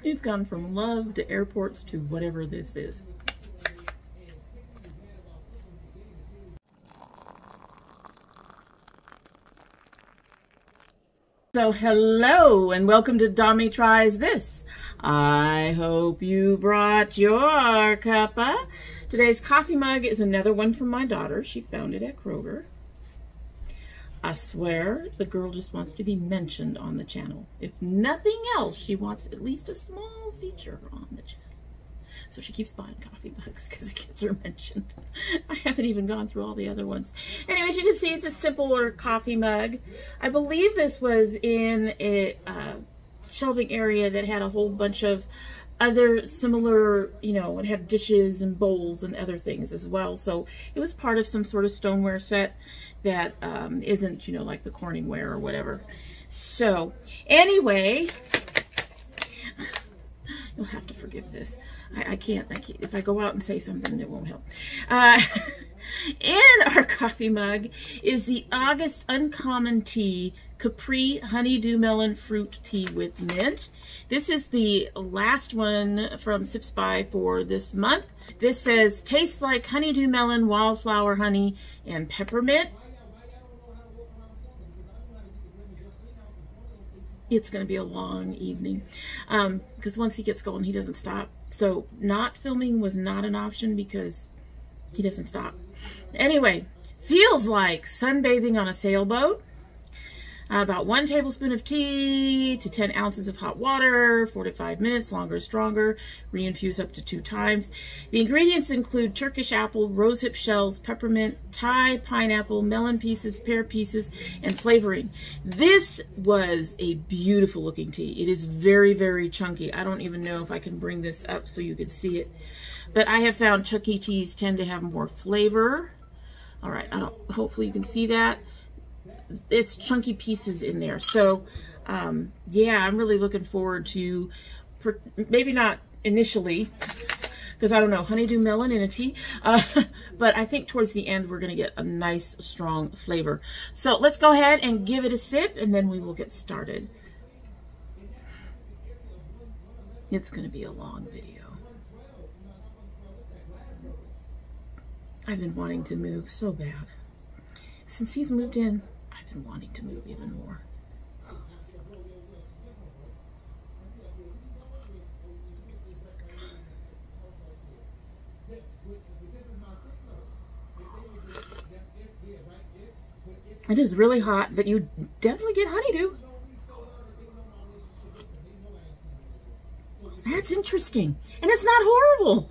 We've gone from love to airports to whatever this is. So hello and welcome to domytriesthis. I hope you brought your cuppa. Today's coffee mug is another one from my daughter. She found it at Kroger. I swear the girl just wants to be mentioned on the channel. If nothing else, she wants at least a small feature on the channel. So she keeps buying coffee mugs because it gets her mentioned. I haven't even gone through all the other ones. Anyways, you can see it's a simpler coffee mug. I believe this was in a shelving area that had a whole bunch of other similar, you know, it had dishes and bowls and other things as well. So it was part of some sort of stoneware set that isn't, you know, like the Corningware or whatever. So anyway, you'll have to forgive this. I can't, if I go out and say something, it won't help. In our coffee mug is the August Uncommon Tea Capri Honeydew Melon Fruit Tea with Mint. This is the last one from Sips By for this month. This says, tastes like honeydew melon, wildflower honey, and peppermint. It's going to be a long evening because once he gets going, he doesn't stop. So not filming was not an option because he doesn't stop. Anyway, feels like sunbathing on a sailboat. About 1 tablespoon of tea to 10 ounces of hot water, 4 to 5 minutes, longer is stronger, reinfuse up to 2 times. The ingredients include Turkish apple, rosehip shells, peppermint, Thai pineapple, melon pieces, pear pieces, and flavoring. This was a beautiful looking tea. It is very, very chunky. I don't even know if I can bring this up so you could see it. But I have found chunky teas tend to have more flavor. All right, hopefully you can see that. It's chunky pieces in there. So yeah, I'm really looking forward to, maybe not initially, because I don't know, honeydew melon in a tea, but I think towards the end we're going to get a nice strong flavor. So let's go ahead and give it a sip and then we will get started. It's going to be a long video. I've been wanting to move so bad. Since he's moved in, I've been wanting to move even more. It is really hot, but you definitely get honeydew. That's interesting. And it's not horrible.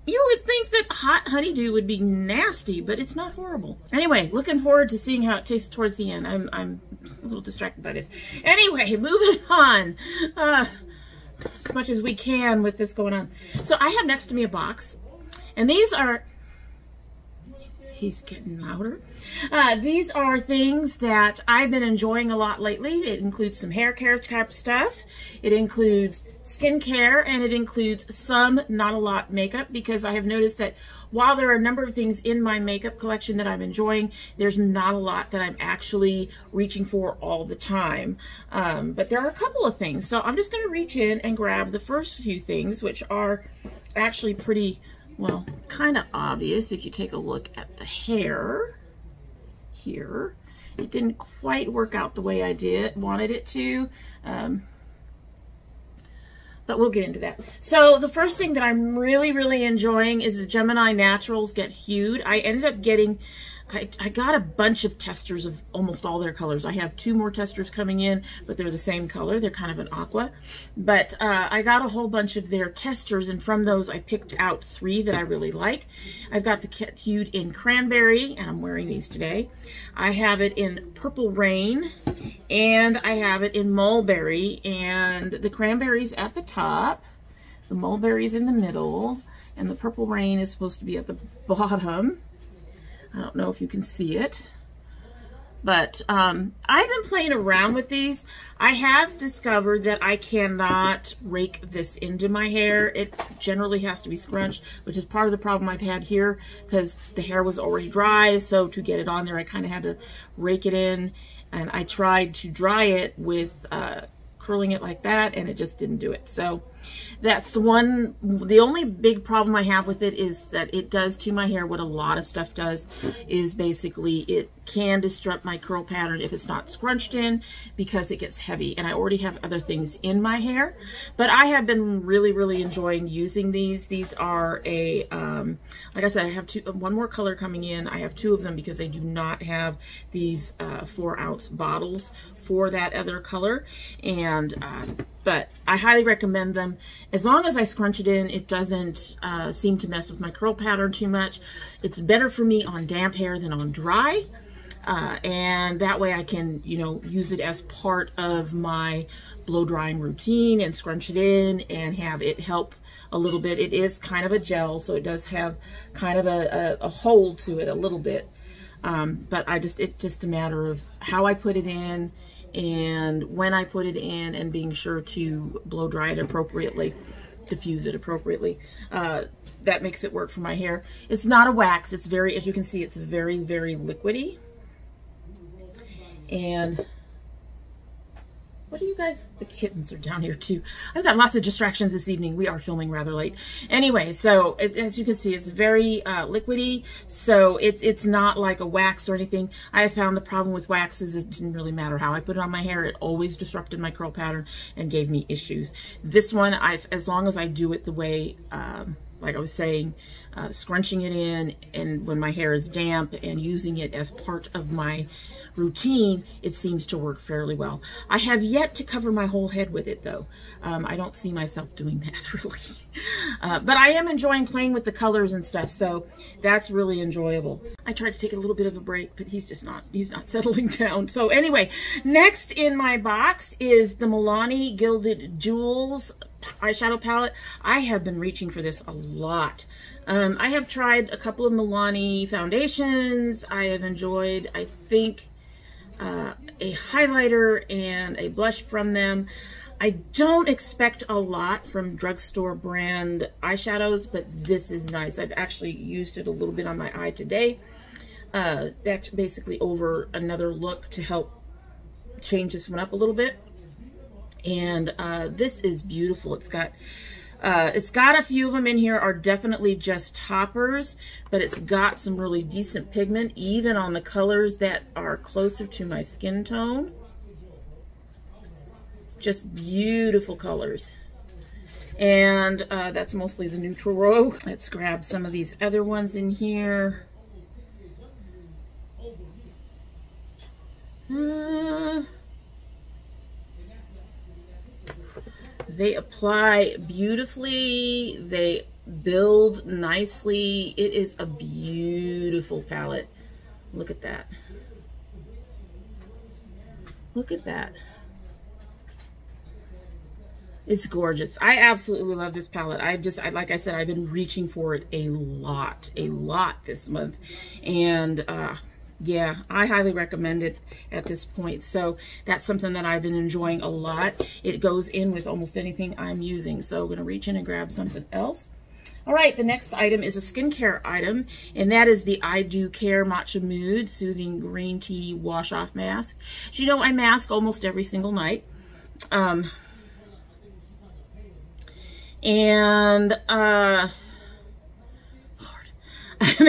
You would think that hot honeydew would be nasty, but it's not horrible. Anyway, looking forward to seeing how it tastes towards the end. I'm a little distracted by this. Anyway, moving on. As much as we can with this going on. So I have next to me a box, and these are, he's getting louder. These are things that I've been enjoying a lot lately. It includes some hair care type stuff. It includes skincare, and it includes some, not a lot, makeup, because I have noticed that while there are a number of things in my makeup collection that I'm enjoying, there's not a lot that I'm actually reaching for all the time. But there are a couple of things. So I'm just going to reach in and grab the first few things, which are actually pretty, well, kind of obvious if you take a look at the hair here. It didn't quite work out the way I wanted it to. But we'll get into that. So the first thing that I'm really, really enjoying is the Gemini Naturals Get Hued. I ended up getting, I got a bunch of testers of almost all their colors. I have 2 more testers coming in, but they're the same color. They're kind of an aqua. But I got a whole bunch of their testers, and from those I picked out 3 that I really like. I've got the Get Hued in Cranberry, and I'm wearing these today. I have it in Purple Rain, and I have it in Mulberry, and the Cranberry's at the top, the Mulberry's in the middle, and the Purple Rain is supposed to be at the bottom. I don't know if you can see it, but I've been playing around with these. I have discovered that I cannot rake this into my hair. It generally has to be scrunched, which is part of the problem I've had here because the hair was already dry. So to get it on there, I kind of had to rake it in, and I tried to dry it with curling it like that, and it just didn't do it. So that's the only big problem I have with it is that it does to my hair what a lot of stuff does, is basically it can disrupt my curl pattern if it's not scrunched in, because it gets heavy, and I already have other things in my hair. But I have been really enjoying using these. These are a like I said, I have one more color coming in. I have 2 of them because they do not have these 4-ounce bottles for that other color, and but I highly recommend them. As long as I scrunch it in, it doesn't seem to mess with my curl pattern too much. It's better for me on damp hair than on dry. And that way I can, you know, use it as part of my blow drying routine and scrunch it in and have it help a little bit. It is kind of a gel, so it does have kind of a hold to it a little bit. But it's just a matter of how I put it in and when I put it in, and being sure to blow dry it appropriately, diffuse it appropriately. That makes it work for my hair. It's not a wax. It's very, as you can see, it's very liquidy. And what are you guys? The kittens are down here too. I've got lots of distractions this evening. We are filming rather late. Anyway, so as you can see, it's very liquidy. So it's not like a wax or anything. I have found the problem with wax is it didn't really matter how I put it on my hair. It always disrupted my curl pattern and gave me issues. This one, as long as I do it the way, like I was saying, scrunching it in, and when my hair is damp, and using it as part of my routine, it seems to work fairly well. I have yet to cover my whole head with it though. I don't see myself doing that really. But I am enjoying playing with the colors and stuff, so that's really enjoyable. I tried to take a little bit of a break, but he's not settling down. So anyway, next in my box is the Milani Gilded Jewels eyeshadow palette. I have been reaching for this a lot. I have tried a couple of Milani foundations. I have enjoyed, I think, a highlighter and a blush from them. I don't expect a lot from drugstore brand eyeshadows, but this is nice. I've actually used it a little bit on my eye today, basically over another look to help change this one up a little bit. And this is beautiful. It's got a few of them in here are definitely just toppers, but it's got some really decent pigment, even on the colors that are closer to my skin tone. Just beautiful colors. And that's mostly the neutral row. Let's grab some of these other ones in here. They apply beautifully. They build nicely. It is a beautiful palette. Look at that. Look at that. It's gorgeous. I absolutely love this palette. Like I said, I've been reaching for it a lot this month. And yeah, I highly recommend it at this point. So that's something that I've been enjoying a lot. It goes in with almost anything I'm using. So I'm going to reach in and grab something else. All right, the next item is a skincare item, and that is the I Do Care Matcha Mood Soothing Green Tea Wash Off Mask. So, you know, I mask almost every single night. I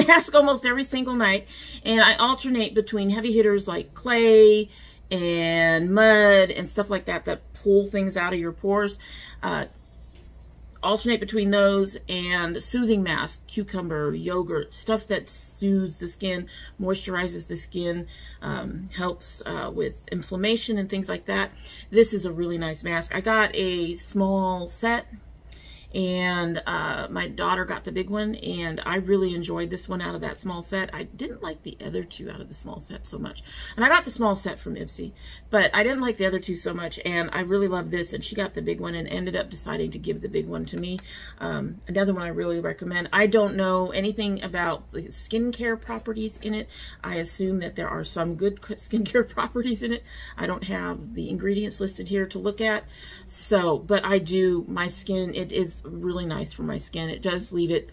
mask almost every single night, and I alternate between heavy hitters like clay and mud and stuff like that that pull things out of your pores. Alternate between those and soothing masks, cucumber, yogurt, stuff that soothes the skin, moisturizes the skin, helps with inflammation and things like that. This is a really nice mask. I got a small set, and my daughter got the big one, and I really enjoyed this one out of that small set. I didn't like the other two out of the small set so much. And I got the small set from Ipsy, but I didn't like the other two so much, and I really love this, and she got the big one and ended up deciding to give the big one to me. Another one I really recommend. I don't know anything about the skincare properties in it. I assume that there are some good skincare properties in it. I don't have the ingredients listed here to look at. So, but I do, my skin, it is really nice for my skin. It does leave it,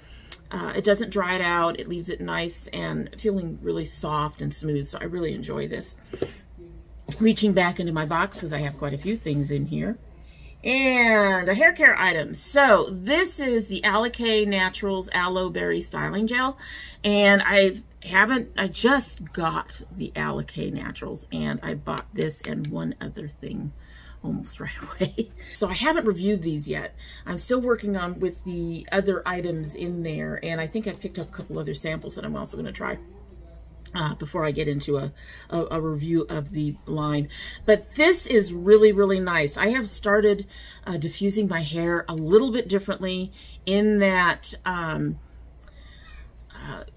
it doesn't dry it out. It leaves it nice and feeling really soft and smooth. So I really enjoy this. reaching back into my box because I have quite a few things in here. And a hair care item. So this is the Alakay Naturals Aloe Berry Styling Gel. And I just got the Alakay Naturals, and I bought this and one other thing almost right away. So I haven't reviewed these yet. I'm still working on with the other items in there, and I think I picked up a couple other samples that I'm also going to try before I get into a review of the line. But this is really, really nice. I have started diffusing my hair a little bit differently in that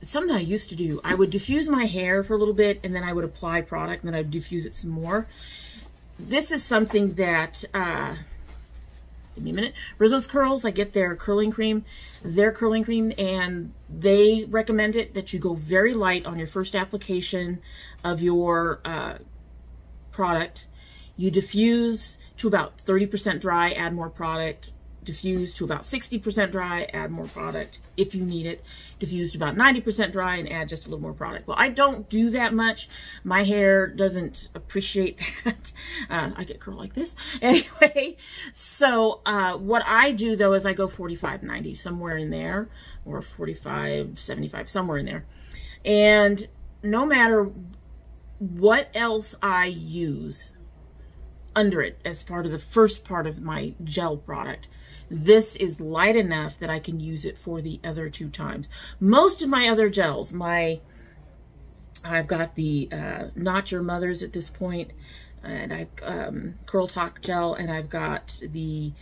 something I used to do. I would diffuse my hair for a little bit, and then I would apply product, and then I'd diffuse it some more. This is something that, give me a minute, Rizzo's Curls, I get their curling cream, and they recommend it that you go very light on your first application of your product. You diffuse to about 30% dry, add more product. Diffuse to about 60% dry, add more product if you need it. Diffuse to about 90% dry and add just a little more product. Well, I don't do that much. My hair doesn't appreciate that. I get curl like this. Anyway, so what I do though is I go 45-90, somewhere in there, or 45-75, somewhere in there. And no matter what else I use under it as part of the first part of my gel product, this is light enough that I can use it for the other two times. Most of my other gels, I've got the Not Your Mother's at this point, and I've Curl Talk gel, and I've got the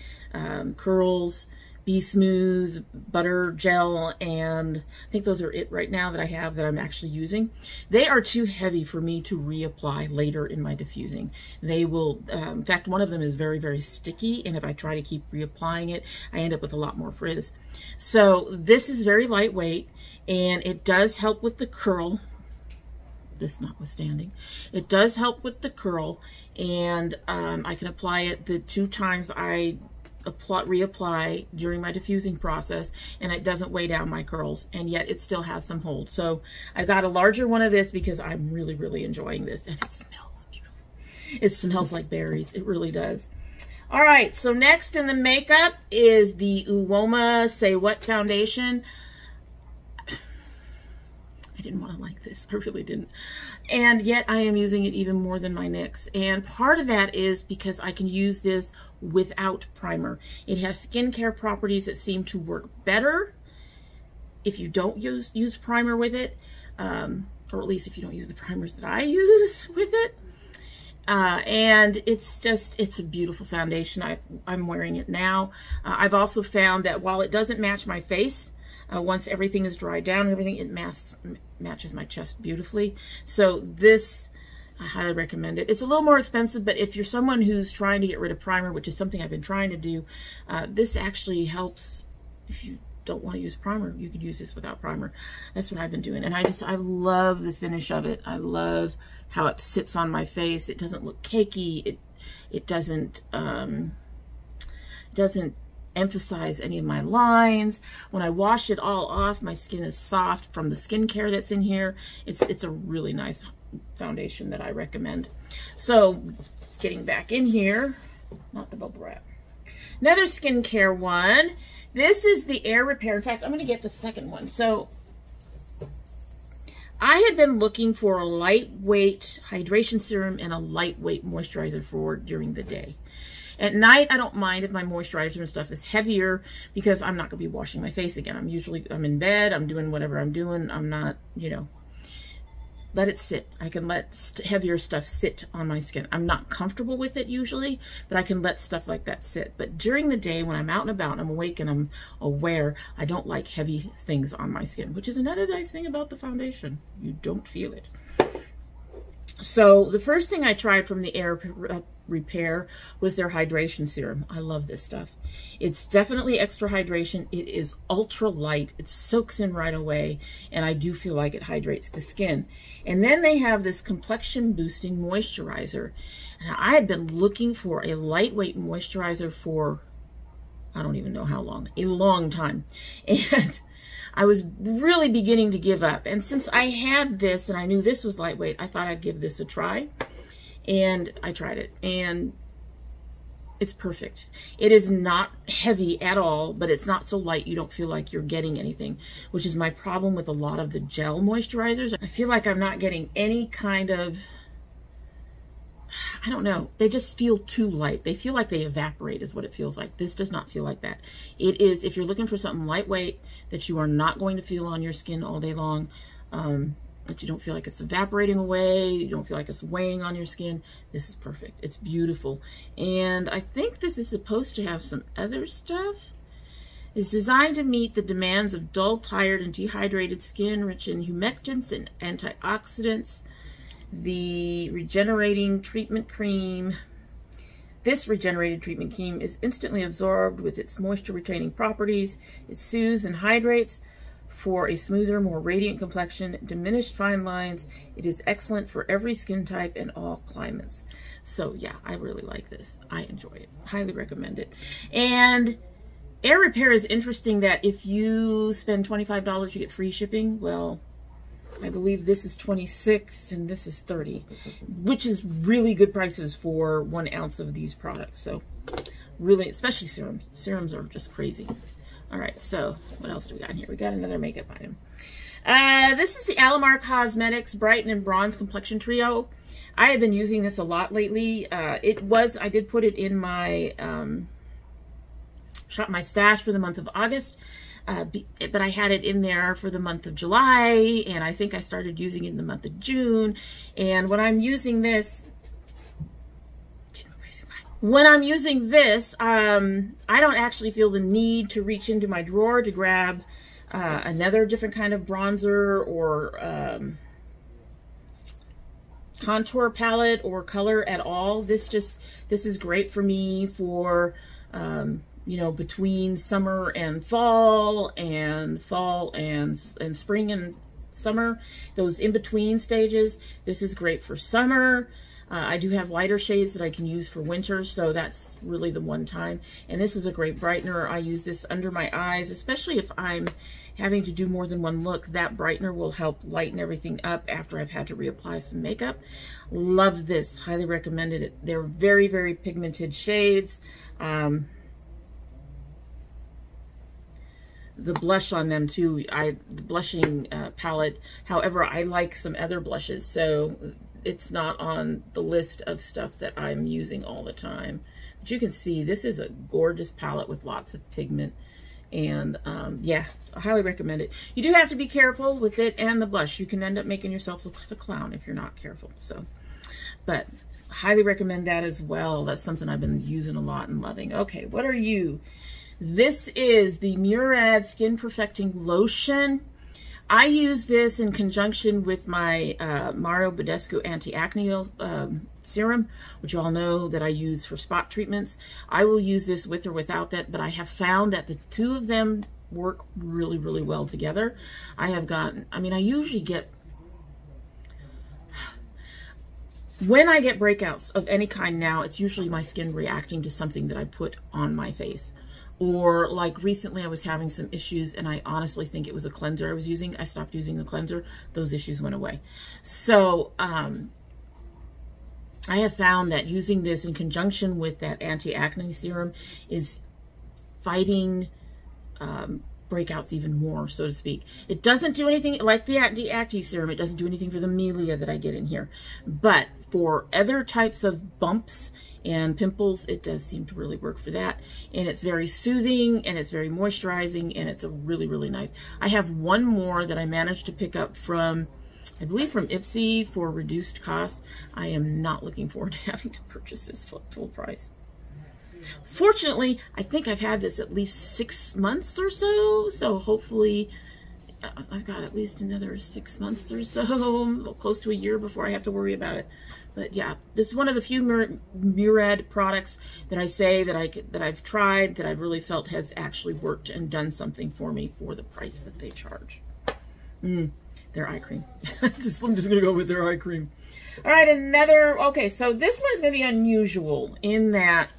Curls Be Smooth Butter Gel, and I think those are it right now that I have that I'm actually using. They are too heavy for me to reapply later in my diffusing. They will, in fact, one of them is very, very sticky, and if I try to keep reapplying it, I end up with a lot more frizz. So this is very lightweight, and it does help with the curl, this notwithstanding. It does help with the curl, and I can apply it the 2 times I reapply during my diffusing process, and it doesn't weigh down my curls, and yet it still has some hold. So I got a larger one of this because I'm really, really enjoying this, and it smells beautiful. It smells like berries. It really does. All right, so next in the makeup is the Uoma Say What foundation. I didn't want to like this. I really didn't. And yet I am using it even more than my NYX. And part of that is because I can use this without primer. It has skincare properties that seem to work better if you don't use primer with it, or at least if you don't use the primers that I use with it. And it's a beautiful foundation. I'm wearing it now. I've also found that while it doesn't match my face, once everything is dried down and everything, it matches my chest beautifully. So this, I highly recommend it. It's a little more expensive, but if you're someone who's trying to get rid of primer, which is something I've been trying to do, this actually helps. If you don't want to use primer, you could use this without primer. That's what I've been doing. And I love the finish of it. I love how it sits on my face. It doesn't look cakey. It doesn't emphasize any of my lines. When I wash it all off, my skin is soft from the skincare that's in here. It's a really nice foundation that I recommend. So getting back in here, not the bubble wrap. Another skincare one. This is the Air Repair. In fact, I'm going to get the second one. So I had been looking for a lightweight hydration serum and a lightweight moisturizer for during the day. At night, I don't mind if my moisturizer and stuff is heavier because I'm not going to be washing my face again. I'm in bed, I'm doing whatever I'm doing. I'm not, let it sit. I can let heavier stuff sit on my skin. I'm not comfortable with it usually, but I can let stuff like that sit. But during the day when I'm out and about and I'm awake and I'm aware, I don't like heavy things on my skin, which is another nice thing about the foundation. You don't feel it. So the first thing I tried from the Air Repair was their hydration serum. I love this stuff. It's definitely extra hydration. It is ultra light. It soaks in right away, and I do feel like it hydrates the skin. And then they have this Complexion-Boosting moisturizer. Now, I had been looking for a lightweight moisturizer for, I don't even know how long, a long time. And I was really beginning to give up. And since I had this and I knew this was lightweight, I thought I'd give this a try. And I tried it, and it's perfect. It is not heavy at all, but it's not so light you don't feel like you're getting anything, which is my problem with a lot of the gel moisturizers. I feel like I'm not getting any kind of, I don't know, they just feel too light. They feel like they evaporate is what it feels like. This does not feel like that. It is, if you're looking for something lightweight that you are not going to feel on your skin all day long, that you don't feel like it's evaporating away, you don't feel like it's weighing on your skin, this is perfect. It's beautiful. And I think this is supposed to have some other stuff. It's designed to meet the demands of dull, tired, and dehydrated skin, rich in humectants and antioxidants. The regenerating treatment cream. This regenerated treatment cream is instantly absorbed with its moisture retaining properties. It soothes and hydrates for a smoother, more radiant complexion, diminished fine lines. It is excellent for every skin type and all climates. So yeah, I really like this. I enjoy it. Highly recommend it. And air repair is interesting that if you spend $25, you get free shipping. Well, I believe this is $26 and this is $30, which is really good prices for 1 ounce of these products. So really, especially serums. Serums are just crazy. All right, so what else do we got in here? We got another makeup item. This is the Alamar Cosmetics Brighten and Bronze Complexion Trio. I have been using this a lot lately. I did put it in my my stash for the month of August, but I had it in there for the month of July, and I think I started using it in the month of June. And when I'm using this, I don't actually feel the need to reach into my drawer to grab another different kind of bronzer or contour palette or color at all. This is great for me for, you know, between summer and fall and spring and summer, those in-between stages. This is great for summer. I do have lighter shades that I can use for winter, so that's really the one time. And this is a great brightener. I use this under my eyes, especially if I'm having to do more than one look. That brightener will help lighten everything up after I've had to reapply some makeup. Love this. Highly recommended it. They're very, very pigmented shades. The blush on them too, the blushing palette. However, I like some other blushes, so it's not on the list of stuff that I'm using all the time. But you can see this is a gorgeous palette with lots of pigment. And yeah, I highly recommend it. You do have to be careful with it and the blush. You can end up making yourself look like a clown if you're not careful. So, but highly recommend that as well. That's something I've been using a lot and loving. Okay, what are you? This is the Murad Skin Perfecting Lotion. I use this in conjunction with my Mario Badescu Anti-Acne Serum, which you all know that I use for spot treatments. I will use this with or without that, but I have found that the two of them work really, really well together. I usually get, when I get breakouts of any kind now, it's usually my skin reacting to something that I put on my face. Or like recently I was having some issues and I honestly think it was a cleanser I was using. I stopped using the cleanser. Those issues went away. So I have found that using this in conjunction with that anti-acne serum is fighting breakouts even more, so to speak. It doesn't do anything like the anti-acne serum. It doesn't do anything for the melia that I get in here. But for other types of bumps and pimples, it does seem to really work for that. And it's very soothing and it's very moisturizing and it's a really, really nice. I have one more that I managed to pick up from, I believe from Ipsy for reduced cost. I am not looking forward to having to purchase this full price. Fortunately, I think I've had this at least 6 months or so. So hopefully I've got at least another 6 months or so, close to a year before I have to worry about it. But yeah, this is one of the few Murad products that I say that I've tried that I've really felt has actually worked and done something for me for the price that they charge. Their eye cream. I'm just gonna go with their eye cream. All right, another. Okay, so this one is gonna be unusual in that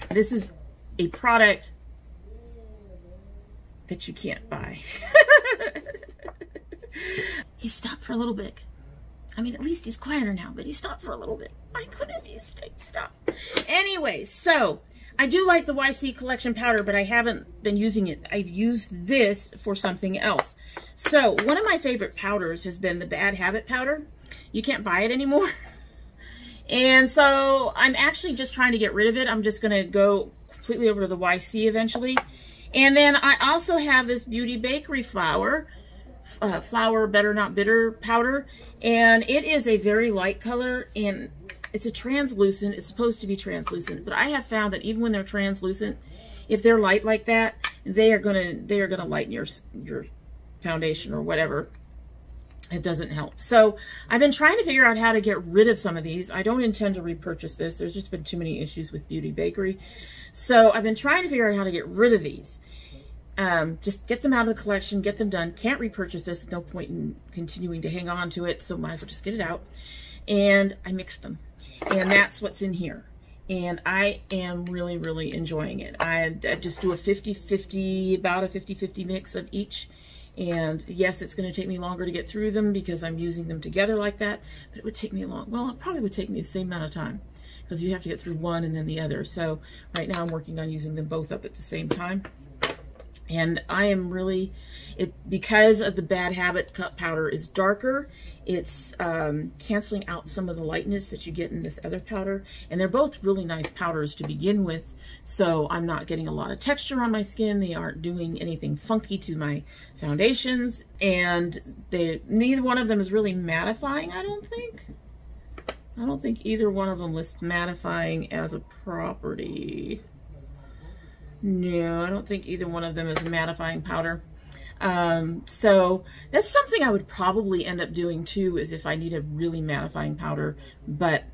this is a product that you can't buy. He stopped for a little bit. I mean, at least he's quieter now, but he stopped for a little bit. Why couldn't he stop? Anyway, so I do like the YC collection powder, but I haven't been using it. I've used this for something else. So one of my favorite powders has been the Bad Habit powder. You can't buy it anymore. And so I'm actually just trying to get rid of it. I'm just going to go completely over to the YC eventually. And then I also have this Beauty Bakerie Flour Better Not Bitter powder, and it is a very light color, and it's a translucent. It's supposed to be translucent, but I have found that even when they're translucent, if they're light like that, they are gonna lighten your foundation or whatever. It doesn't help. So I've been trying to figure out how to get rid of some of these. I don't intend to repurchase this. There's just been too many issues with Beauty Bakerie. So I've been trying to figure out how to get rid of these. Just get them out of the collection, get them done. Can't repurchase this. No point in continuing to hang on to it, so might as well just get it out. And I mixed them. And that's what's in here. And I am really, really enjoying it. I just do a 50-50, about a 50-50 mix of each. And yes, it's going to take me longer to get through them because I'm using them together like that. But it would take me well, it probably would take me the same amount of time because you have to get through one and then the other. So right now I'm working on using them both up at the same time. And I am really, because of the Bad Habit powder is darker, it's canceling out some of the lightness that you get in this other powder. And they're both really nice powders to begin with, so I'm not getting a lot of texture on my skin. They aren't doing anything funky to my foundations, and neither one of them is really mattifying, I don't think. I don't think either one of them lists mattifying as a property. No, I don't think either one of them is a mattifying powder. So that's something I would probably end up doing too, is if I need a really mattifying powder, but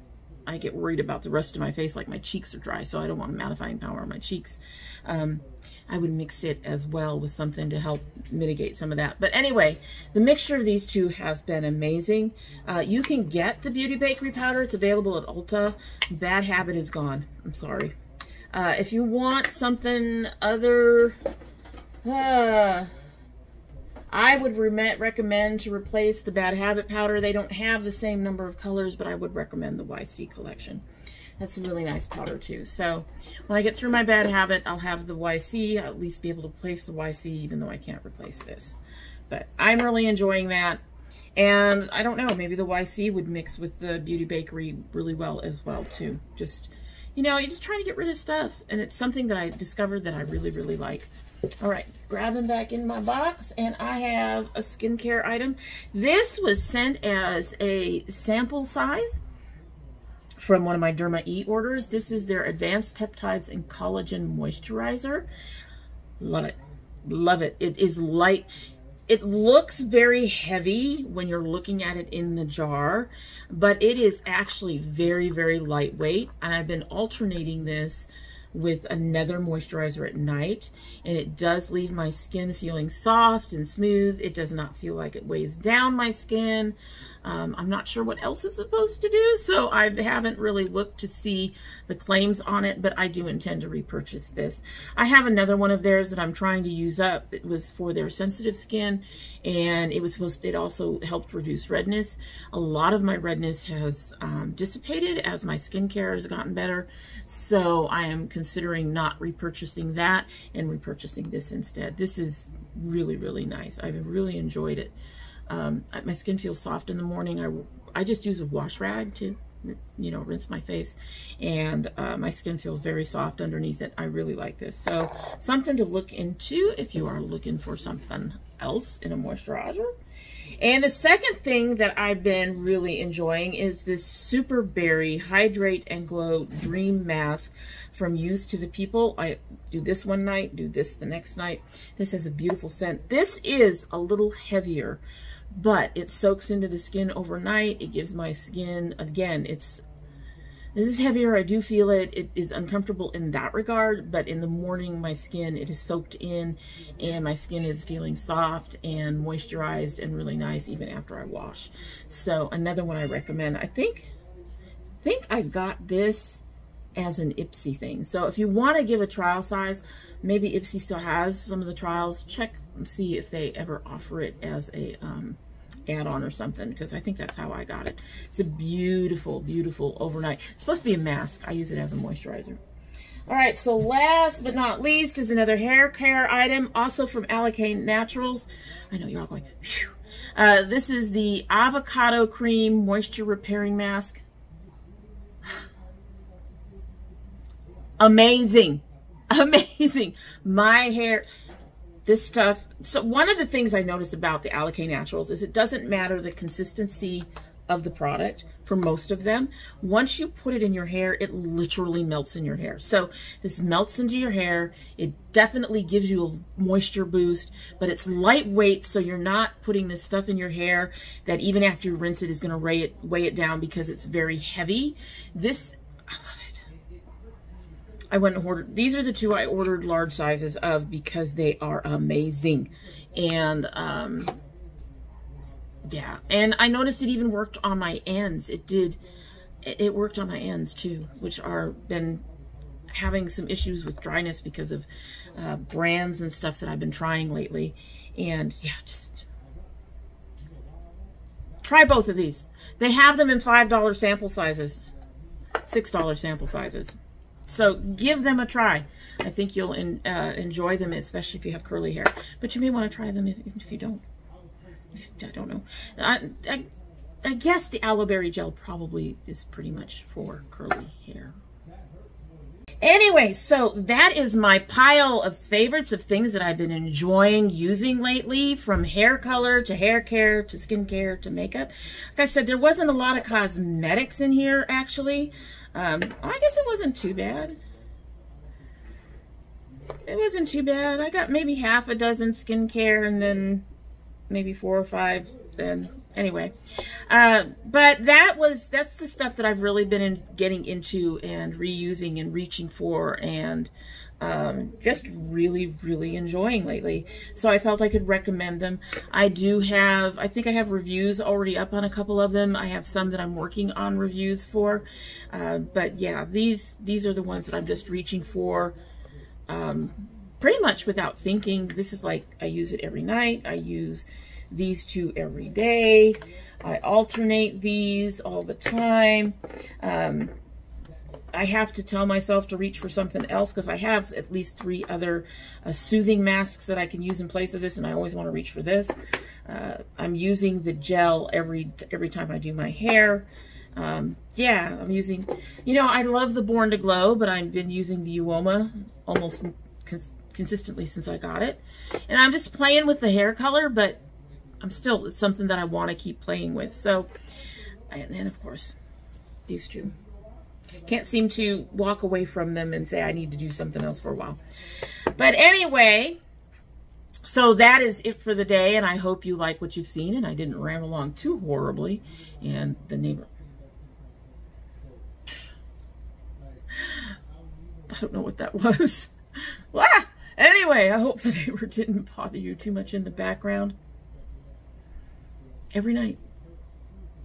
I get worried about the rest of my face, like my cheeks are dry, so I don't want a mattifying powder on my cheeks. I would mix it as well with something to help mitigate some of that. But anyway, the mixture of these two has been amazing. You can get the Beauty Bakerie powder. It's available at Ulta. Bad Habit is gone. I'm sorry. If you want something other, I would recommend to replace the Bad Habit powder. They don't have the same number of colors, but I would recommend the YC collection. That's a really nice powder too. So when I get through my Bad Habit, I'll have the YC. I'll at least be able to replace the YC, even though I can't replace this. But I'm really enjoying that. And I don't know, maybe the YC would mix with the Beauty Bakerie really well as well too. Just, you know, you're just trying to get rid of stuff, and it's something that I discovered that I really, really like. All right, grabbing back in my box, and I have a skincare item. This was sent as a sample size from one of my Derma E orders. This is their Advanced Peptides and Collagen Moisturizer. Love it. Love it. It is light. It looks very heavy when you're looking at it in the jar, but it is actually very, very lightweight. And I've been alternating this with another moisturizer at night, and it does leave my skin feeling soft and smooth. It does not feel like it weighs down my skin. I'm not sure what else it's supposed to do, so I haven't really looked to see the claims on it, but I do intend to repurchase this. I have another one of theirs that I'm trying to use up. It was for their sensitive skin, and it also helped reduce redness. A lot of my redness has dissipated as my skincare has gotten better, so I am considering not repurchasing that and repurchasing this instead. This is really, really nice. I've really enjoyed it. My skin feels soft in the morning. I just use a wash rag to, you know, rinse my face, and my skin feels very soft underneath it. I really like this. So something to look into if you are looking for something else in a moisturizer. And the second thing that I've been really enjoying is this Super Berry Hydrate and Glow Dream Mask from Youth to the People. I do this one night, do this the next night. This has a beautiful scent. This is a little heavier, but it soaks into the skin overnight. It gives my skin, again, this is heavier. I do feel it. It is uncomfortable in that regard, but in the morning, my skin, it is soaked in, and my skin is feeling soft and moisturized and really nice even after I wash. So another one I recommend. I think I got this as an Ipsy thing. So if you want to give a trial size, maybe Ipsy still has some of the trials. Check and see if they ever offer it as a add-on or something, because I think that's how I got it. It's a beautiful, beautiful overnight. It's supposed to be a mask. I use it as a moisturizer. All right, so last but not least is another hair care item, also from Allicate Naturals. I know you're all going, phew. This is the Avocado Cream Moisture Repairing Mask. Amazing. Amazing. My hair, this stuff. So one of the things I noticed about the Allicate Naturals is it doesn't matter the consistency of the product for most of them. Once you put it in your hair, it literally melts in your hair. So this melts into your hair. It definitely gives you a moisture boost, but it's lightweight, so you're not putting this stuff in your hair that even after you rinse it is going to weigh it down because it's very heavy. This, I love it. I went and ordered, these are the two I ordered large sizes of because they are amazing. And yeah, and I noticed it even worked on my ends. It worked on my ends too, which are been having some issues with dryness because of brands and stuff that I've been trying lately. And yeah, just try both of these. They have them in $5 sample sizes, $6 sample sizes. So give them a try. I think you'll enjoy them, especially if you have curly hair. But you may want to try them if you don't. I don't know. I guess the aloe berry gel probably is pretty much for curly hair. Anyway, so that is my pile of favorites of things that I've been enjoying using lately, from hair color to hair care to skincare to makeup. Like I said, there wasn't a lot of cosmetics in here, actually. I guess it wasn't too bad. It wasn't too bad. I got maybe half a dozen skincare and then maybe 4 or 5 then. Anyway, but that's the stuff that I've really been getting into and reusing and reaching for and just really, really enjoying lately. So I felt I could recommend them. I think I have reviews already up on a couple of them. I have some that I'm working on reviews for. But yeah, these are the ones that I'm just reaching for pretty much without thinking. This is like, I use it every night. I use these two every day. I alternate these all the time. I have to tell myself to reach for something else because I have at least 3 other soothing masks that I can use in place of this, and I always want to reach for this. I'm using the gel every time I do my hair. Yeah, I'm using, you know, I love the Born to Glow, but I've been using the Uoma almost consistently since I got it. And I'm just playing with the hair color, but it's something that I want to keep playing with. So, and then of course, these two. Can't seem to walk away from them and say I need to do something else for a while. But anyway, so that is it for the day, and I hope you like what you've seen, and I didn't ramble on too horribly. And the neighbor, I don't know what that was. Anyway, I hope the neighbor didn't bother you too much in the background. Every night.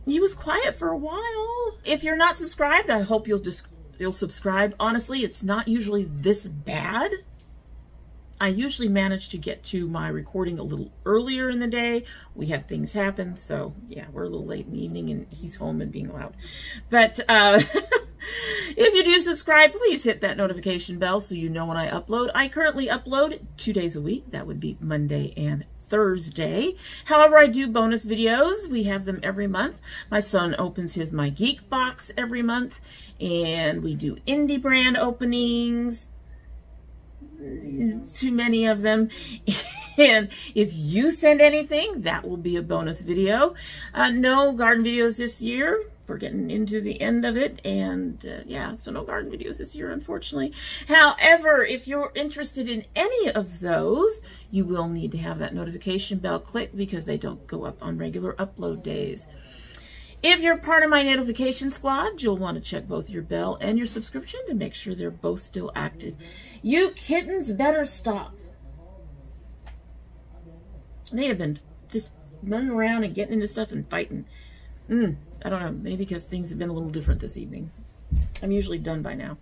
He was quiet for a while. If you're not subscribed, I hope you'll subscribe. Honestly, it's not usually this bad. I usually manage to get to my recording a little earlier in the day. We had things happen, so yeah, we're a little late in the evening and he's home and being loud. But if you do subscribe, please hit that notification bell so you know when I upload. I currently upload 2 days a week. That would be Monday and Thursday. However, I do bonus videos. We have them every month. My son opens his My Geek box every month, and we do indie brand openings. Too many of them. And if you send anything, that will be a bonus video. No garden videos this year. We're getting into the end of it, and yeah, so no garden videos this year, unfortunately. However, if you're interested in any of those, you will need to have that notification bell clicked because they don't go up on regular upload days. If you're part of my notification squad, you'll want to check both your bell and your subscription to make sure they're both still active. You kittens better stop. They'd have been just running around and getting into stuff and fighting. I don't know, maybe because things have been a little different this evening. I'm usually done by now,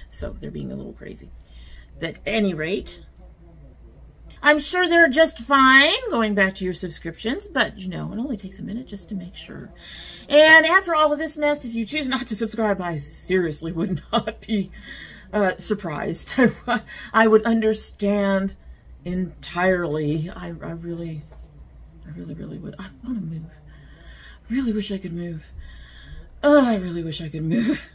so they're being a little crazy. But at any rate, I'm sure they're just fine going back to your subscriptions, but you know, it only takes a minute just to make sure. And after all of this mess, if you choose not to subscribe, I seriously would not be surprised. I would understand entirely. I really would. I want to move. I really wish I could move. Oh, I really wish I could move.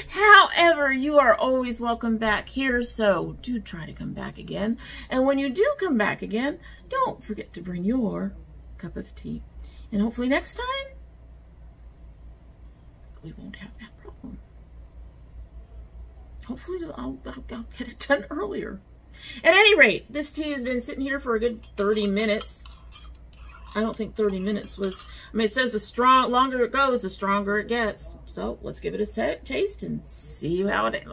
However, you are always welcome back here, so do try to come back again. And when you do come back again, don't forget to bring your cup of tea. And hopefully next time, we won't have that problem. Hopefully I'll get it done earlier. At any rate, this tea has been sitting here for a good 30 minutes. I don't think 30 minutes was, I mean, it says the longer it goes, the stronger it gets. So let's give it a taste and see how it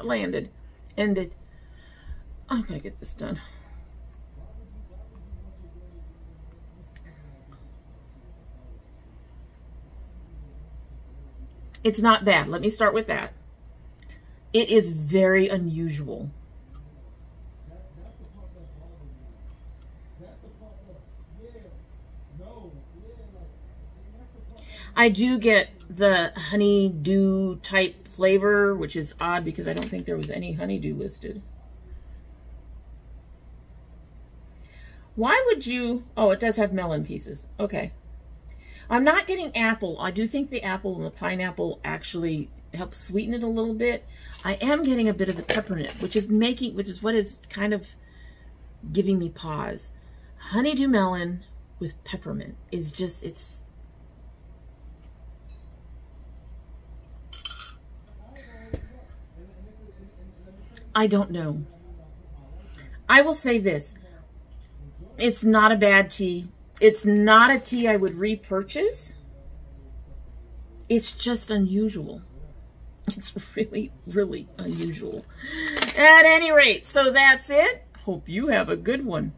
ended. I'm going to get this done. It's not bad. Let me start with that. It is very unusual. I do get the honeydew type flavor, which is odd because I don't think there was any honeydew listed. Why would you... Oh, it does have melon pieces. Okay. I'm not getting apple. I do think the apple and the pineapple actually help sweeten it a little bit. I am getting a bit of the peppermint, which is what is kind of giving me pause. Honeydew melon with peppermint is just, it's... I don't know. I will say this. It's not a bad tea. It's not a tea I would repurchase. It's just unusual. It's really, really unusual. At any rate, so that's it. Hope you have a good one.